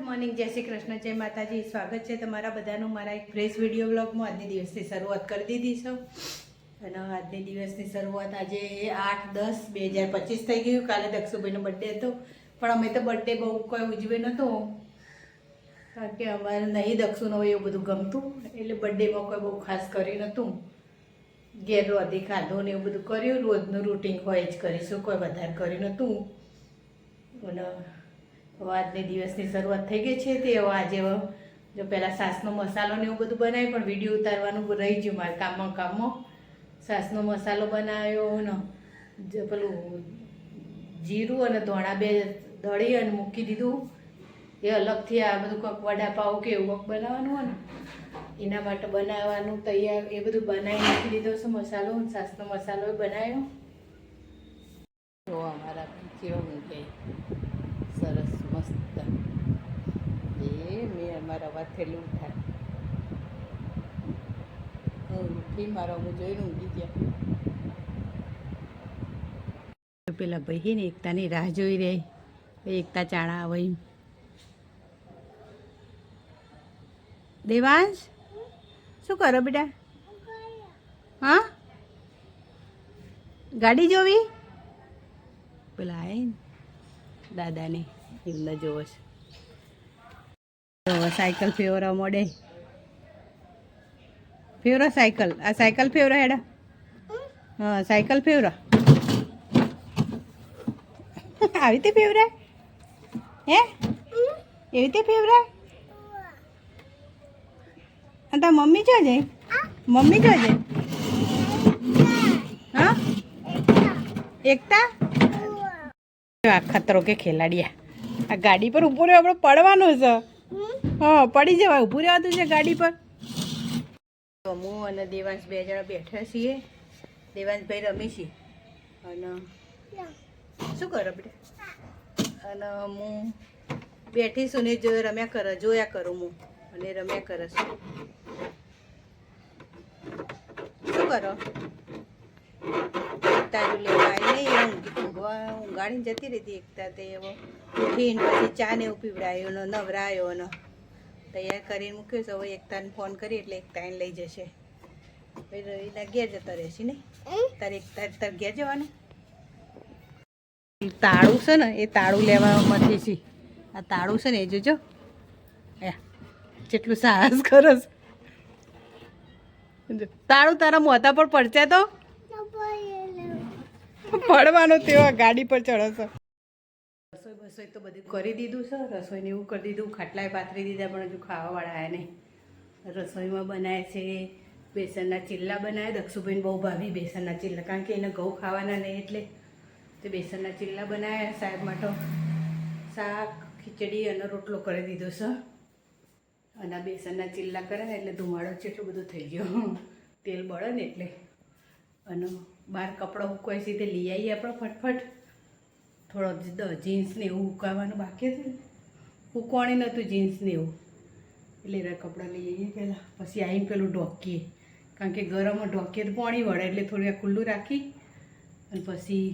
Morning, જય શ્રી કૃષ્ણ, જય માતાજી. સ્વાગત છે તમારા બધાનું મારા એક ફ્રેશ વિડીયો બ્લોગમાં. આજની દિવસની શરૂઆત કરી દીધી છે અને આજની દિવસની શરૂઆત આજે 8/10/2025 થઈ ગયું. કાલે દક્ષુભાઈનો બર્થડે હતો પણ અમે તો બર્થડે બહુ કોઈ ઉજવે નહોતો કારણ કે અમારે નહીં દક્ષુનો એવું બધું ગમતું એટલે બર્થડેમાં કોઈ બહુ ખાસ કરી નહોતું. ઘેર રોધી ખાધું ને એવું બધું કર્યું. રોજનું રૂટિન હોય જ કરીશું, કોઈ વધારે કર્યું નહોતું. અને આજની દિવસની શરૂઆત થઈ ગઈ છે. તે હવે આજે જો પહેલાં સાસનો મસાલો ને એવું બધું બનાવ્યું પણ વિડીયો ઉતારવાનું રહી ગયું મારે કામમાં. સાસનો મસાલો બનાવ્યો ને પેલું જીરું અને ધોણા બે દળી અને મૂકી દીધું. એ અલગથી આ બધું કંઈક વડાપાઉં કે એવું કંઈક બનાવવાનું હોય ને એના માટે બનાવવાનું તૈયાર એ બધું બનાવી નાખી દીધો છે. મસાલો સાસનો મસાલો બનાવ્યો. જો અમારા કેવો મૂકે સરસ મસ્ત એ મેં અમારા વાત થયેલું ઉઠા ઉઠી મારા હું જોઈને ઊંઘી ગયા. પેલા ભાઈ ને એકતાની રાહ જોઈ રહી. એકતા ચાણા આવે એમ. દેવાંશ શું કરો બેટા? હા ગાડી જોવી પેલા આવે ને દાદાને એમને જોવો છે. સાયકલ ફેવરા મોડે ફેવરા સાયકલ આ સાયકલ ફેવરા હેડા હા સાયકલ ફેવરા આવી રીતે ફેવરા હે એવી રીતે ફેવરા અને તાર મમ્મી જો છે મમ્મી જો છે હા એકતા આ ખતરો કે ખેલાડિયા આ ગાડી પર ઊભું રહ્યો આપણે પડવાનું છે. હા પડી જવાય ઊભું રહેવાતું છે ગાડી પર. તો હું અને દેવાંશ બે જણા બેઠા છીએ. દેવાંશભાઈ રમી છીએ અને શું કરો બેટા અને હું બેઠી છું ને જોયા કરું હું અને રમ્યા કરે છું. શું કરો તારું લેવાય નહીં ઊંઘાડીને જતી રહેતી એકતા તે એવો ઉઠીને પછી ચા ને એવું પીવડાયો ને નવરાયો ને તૈયાર કરીને મૂક્યો છે. હવે એકતાને ફોન કરી એટલે એકતા એને લઈ જશે. એના ઘેર જતા રહેશે ને તારે એકતા ઘેર જવાનું. તાળું છે ને એ તાળું લેવામાંથી છે. આ તાળું છે ને એ જોજો જેટલું સાહસ કરો તાળું તારા મોઢા પર પડશે તો પડવાનું તેવા ગાડી પર ચડો છો. રસોઈ તો બધું કરી દીધું છે. રસોઈને એવું કરી દીધું. ખાટલાએ પાથરી દીધા પણ હજુ ખાવાવાળા આવ્યા નહીં. રસોઈમાં બનાવે છે બેસનના ચીલ્લા બનાવે. દક્ષુભાઈને બહુ ભાવી બેસનના ચીલ્લા કારણ કે એને ઘઉં ખાવાના નહીં એટલે તે બેસનના ચીલ્લા બનાવ્યા. સાહેબ માટે શાક ખીચડી અને રોટલો કરી દીધો છે. અને બેસનના ચીલ્લા કરે ને એટલે ધુમાડો જેટલું બધું થઈ ગયો તેલ બળે ને એટલે. અને બહાર કપડાં હુકવાય સીધે લઈ આવીએ આપણે ફટફટ. થોડો જીન્સને એવું હુકાવાનું બાકી હતું ને હુકવાણી નહોતું જીન્સને એવું એટલે એના કપડાં લઈ આવીએ પહેલાં. પછી આવીને પેલું ઢોકીએ કારણ કે ગરમમાં ઢોકીએ તો પાણી વળે એટલે થોડું આ ખુલ્લું રાખી અને પછી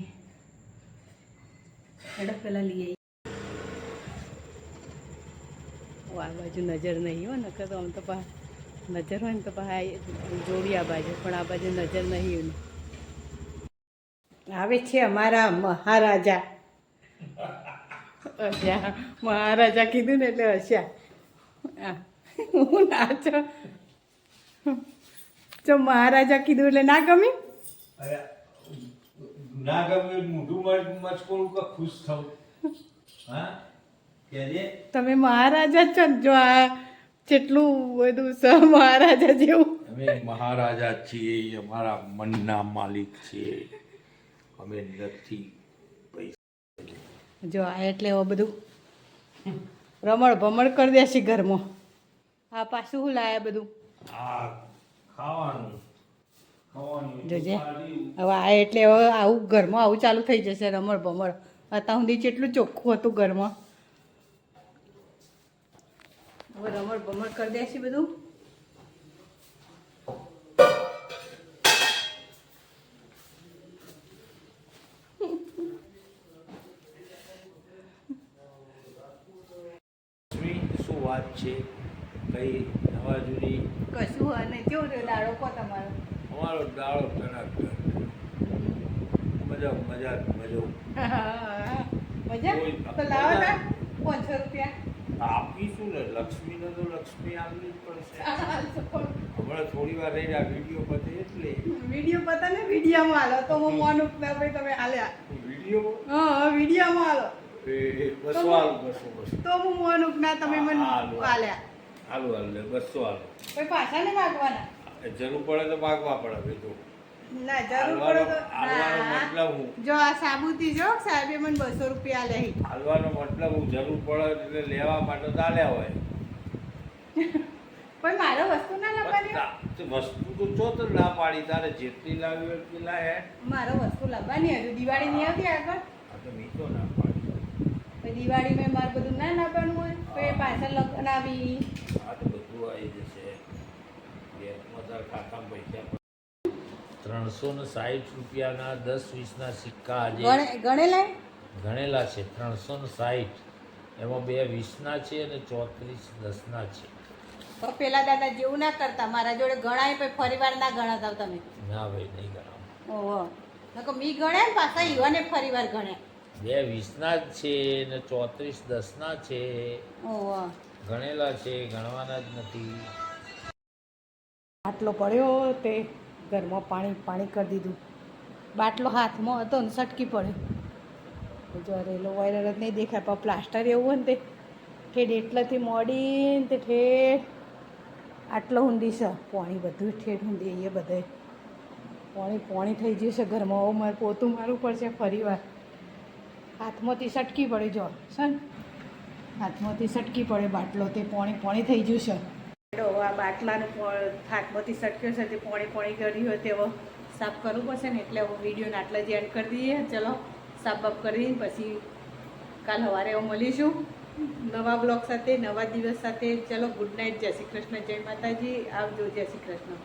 એડા પહેલાં લઈ આવીએ. આ બાજુ નજર નહીં હોય નકર તો આમ તો નજર હોય ને તો જોડી આ બાજુ પણ આ બાજુ નજર નહીં. આવે છે અમારા મહારાજા. મહારાજા કીધું ને એટલે હસ્યા. હું નાચો જો મહારાજા કીધું એટલે ના ગમી ના ગમે મોઢું મચકોડું કે ખુશ થવું. હા તમે મહારાજા છો ને જો આ જેટલું બધું સ મહારાજા જેવું. અમે મહારાજા છીએ. અમારા મનના માલિક છીએ અમે નથી પૈસા. જો આ એટલે હવે બધું રમણ ભમણ કરી દેશે ઘરમાં. આ પાછું શું લાયા બધું આ ખાવાનું જોજે હવે આ એટલે હવે આવું ઘરમાં આવું ચાલુ થઈ જશે રમણ ભમણ. અત્યાર સુધી જેટલું ચોખ્ખું હતું ઘરમાં હવે રમણ ભમણ કરી દેશે બધું. વાત છે કઈ નવા જૂની? કશું અને કેવું રહ્યો દાડો કો તમારો? અમારો દાળો ટનાટન. મજા મજા મજો. મજા તો લાવો ને 500 રૂપિયા આપીશું ને, લક્ષ્મીને તો લક્ષ્મી આપવી જ પડશે. હમણાં થોડી વાર રહીને આ વિડીયો પતે એટલે વિડીયો પતા ને વિડીયોમાં હાલો તો હું મોનું ના ભાઈ તમે હાલ્યા. વિડીયો હા વિડીયોમાં હાલો બસો હાલ, બસો તો હું મોનું ના તમે મને હાલો. હાલ્યા. હાલો હાલ 200 હાલો. કોઈ પાછા ને માગવાના? જરૂર પડે તો માગવા પડે ભાઈ તો. ના જરૂર પડે તો હાલવાનો ના. મતલબ હું જો આ સાબુતી જો સાહેબે મને 200 રૂપિયા લે. હાલવાનો મતલબ હું જરૂર પડે એટલે લેવા માટે તો આલ્યા હોય. કોઈ મારો વસ્તુ ના લાવવાની હોય? તો વસ્તુ તો જો તો ના પાડી, તારે જેટલી લાવી હોય એટલી લાય. મારો વસ્તુ લાવવાની હજુ દિવાળી નહીં આવતી આગળ. આ તો મેં તો ના પાડી. પછી દિવાળીમાં મારે બધું ના લાવવાનું હોય પછી પાછળ લગ્ન આવી. આ તો બધું આવી જશે. બેંકમાં તારા ખાતામાં પૈસા 360 રૂપિયાના 10-20ના સિક્કા આજે ગણેલા ગણેલા છે. 360 એમાં 2 20ના છે અને 34 10ના છે. તો પેલા દાદા જેવું ના કરતા, મારા જોડે ગણાય પછી ફરી વાર ના ગણાતા તમે. ના ભાઈ નહીં ગણાવ. ઓહો નકો મી ગણ્યા ને પાછા ઈવાને ફરી વાર ગણ્યા. 2 20ના જ છે ને 34 10ના છે. ઓહો ગણેલા છે, ગણવાના જ નથી. બાટલો પડ્યો તે ઘરમાં પાણી કરી દીધું. બાટલો હાથમાં હતો ને સટકી પડ્યો. જો રેલો વાયર જ નહીં દેખાય પણ પ્લાસ્ટર એવું હોય ને તે ઠેઠ એટલાથી મોડીને તે ઠેઠ આટલો ઊંડી છે પાણી બધું ઠેઠ ઊંડી એ બધે પાણી થઈ ગયું છે ઘરમાં. હવે મારે પોતું મારવું પડશે ફરી વાર. હાથમાંથી સટકી પડે જો છે ને હાથમાંથી સટકી પડે બાટલો તે પાણી થઈ ગયું છે. આ બાટલાનું હાથમાંથી સટક્યો છે તે પાણી કર્યું હોય તે હવે સાફ કરવું પડશે ને એટલે હવે વિડીયોને આટલા જ એન્ડ કરી દઈએ. ચલો સાફ બાફ કરી પછી કાલ સવારે હવે મળીશું નવા બ્લોગ સાથે નવા દિવસ સાથે. ચલો ગુડ નાઇટ, જય શ્રી કૃષ્ણ, જય માતાજી, આવજો, જય શ્રી કૃષ્ણ.